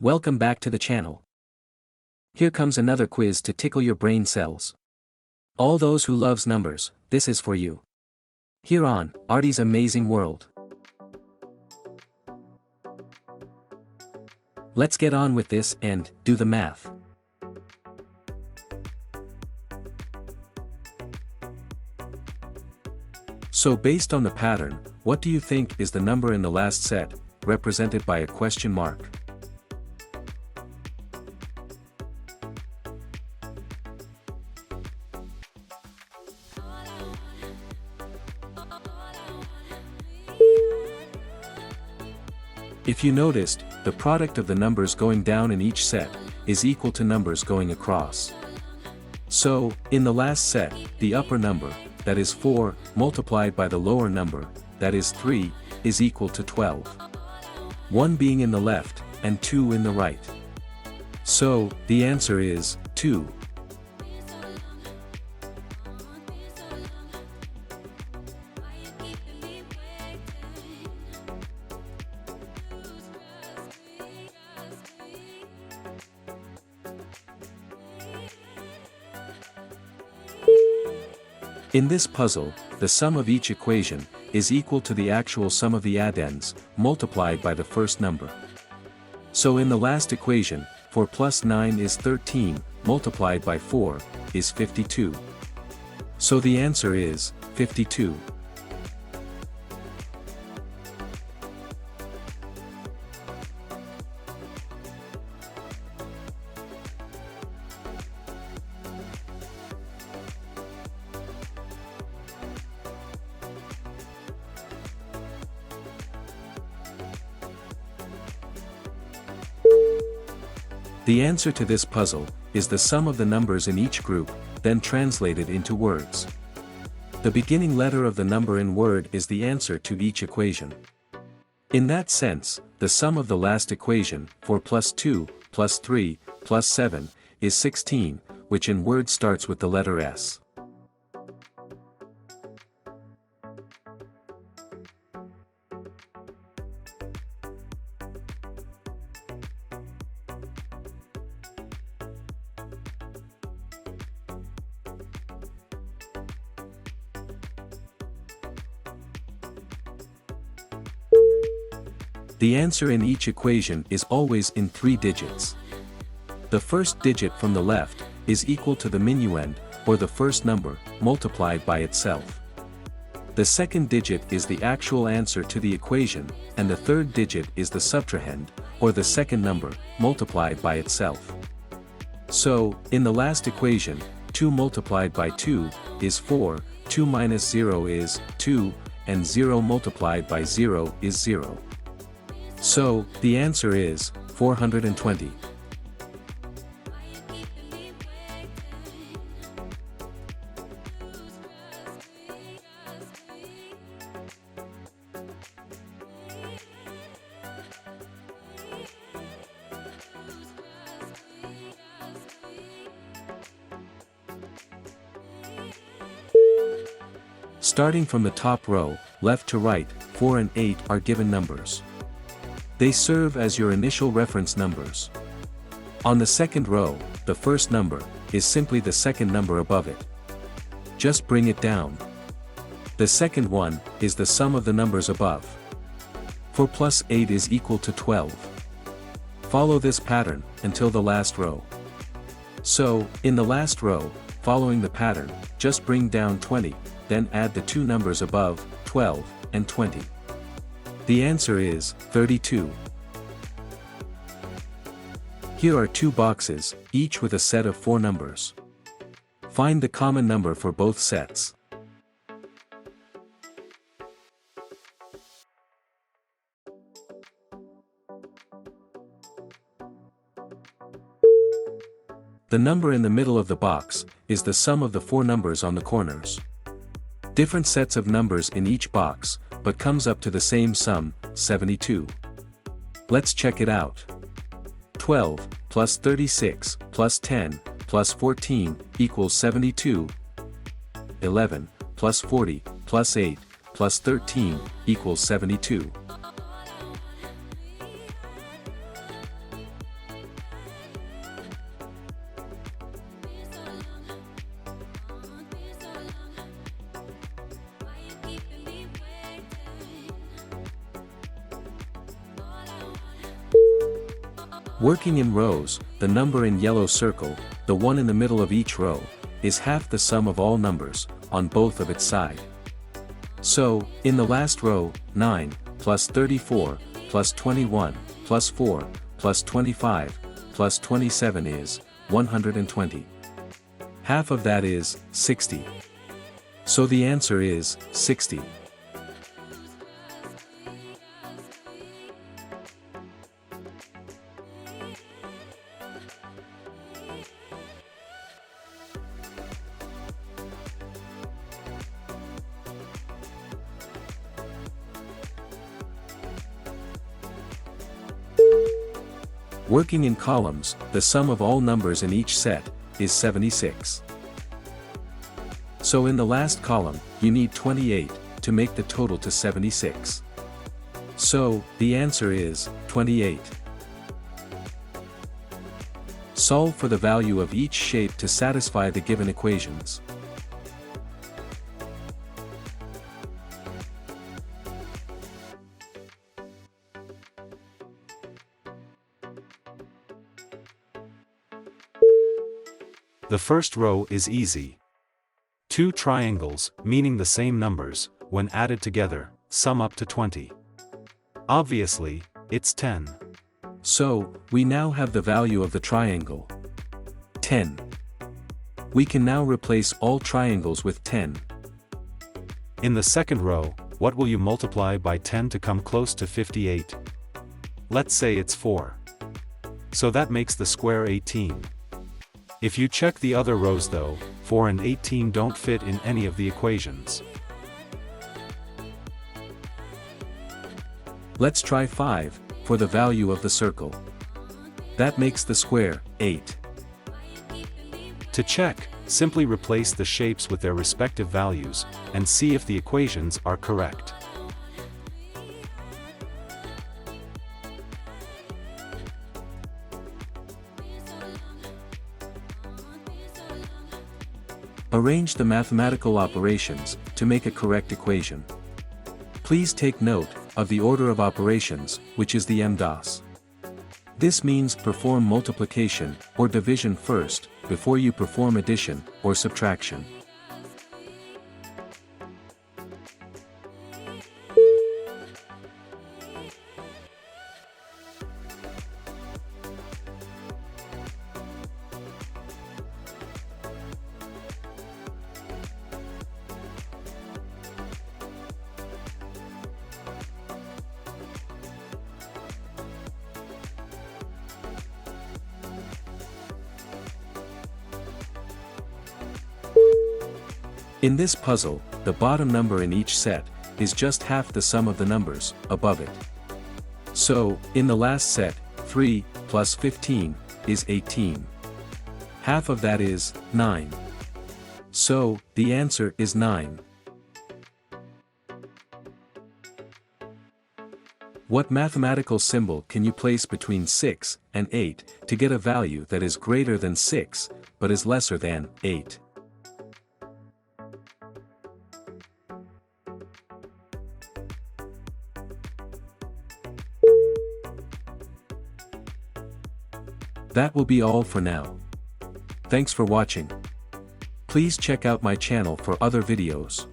Welcome back to the channel. Here comes another quiz to tickle your brain cells. All those who loves numbers, this is for you. Here on Artie's Amazing World. Let's get on with this and do the math. So based on the pattern, what do you think is the number in the last set, represented by a question mark? If you noticed, the product of the numbers going down in each set is equal to numbers going across. So, in the last set, the upper number, that is 4, multiplied by the lower number, that is 3, is equal to 12. 1 being in the left, and 2 in the right. So, the answer is 2. In this puzzle, the sum of each equation is equal to the actual sum of the addends, multiplied by the first number. So in the last equation, 4 plus 9 is 13, multiplied by 4, is 52. So the answer is 52. The answer to this puzzle is the sum of the numbers in each group, then translated into words. The beginning letter of the number in word is the answer to each equation. In that sense, the sum of the last equation, 4 plus 2, plus 3, plus 7, is 16, which in word starts with the letter S. The answer in each equation is always in 3 digits. The first digit from the left is equal to the minuend, or the first number, multiplied by itself. The second digit is the actual answer to the equation, and the third digit is the subtrahend, or the second number, multiplied by itself. So, in the last equation, 2 multiplied by 2 is 4, 2 minus 0 is 2, and 0 multiplied by 0 is 0. So, the answer is 420. Starting from the top row, left to right, 4 and 8 are given numbers. They serve as your initial reference numbers. On the second row, the first number is simply the second number above it. Just bring it down. The second one is the sum of the numbers above. 4 plus 8 is equal to 12. Follow this pattern until the last row. So, in the last row, following the pattern, just bring down 20, then add the two numbers above, 12 and 20. The answer is 32. Here are 2 boxes, each with a set of 4 numbers. Find the common number for both sets. The number in the middle of the box is the sum of the 4 numbers on the corners. Different sets of numbers in each box, but comes up to the same sum, 72. Let's check it out. 12, plus 36, plus 10, plus 14, equals 72. 11, plus 40, plus 8, plus 13, equals 72. Working in rows, the number in yellow circle, the one in the middle of each row, is half the sum of all numbers, on both of its side. So, in the last row, 9, plus 34, plus 21, plus 4, plus 25, plus 27 is 120. Half of that is 60. So the answer is 60. Working in columns, the sum of all numbers in each set is 76. So in the last column, you need 28 to make the total to 76. So, the answer is 28. Solve for the value of each shape to satisfy the given equations. The first row is easy. Two triangles, meaning the same numbers, when added together, sum up to 20. Obviously, it's 10. So, we now have the value of the triangle. 10. We can now replace all triangles with 10. In the second row, what will you multiply by 10 to come close to 58? Let's say it's 4. So that makes the square 18. If you check the other rows though, 4 and 18 don't fit in any of the equations. Let's try 5, for the value of the circle. That makes the square 8. To check, simply replace the shapes with their respective values, and see if the equations are correct. Arrange the mathematical operations to make a correct equation. Please take note of the order of operations, which is the MDOS. This means perform multiplication or division first, before you perform addition or subtraction. In this puzzle, the bottom number in each set is just half the sum of the numbers above it. So, in the last set, 3 plus 15 is 18. Half of that is 9. So, the answer is 9. What mathematical symbol can you place between 6 and 8 to get a value that is greater than 6, but is lesser than 8? That will be all for now. Thanks for watching. Please check out my channel for other videos.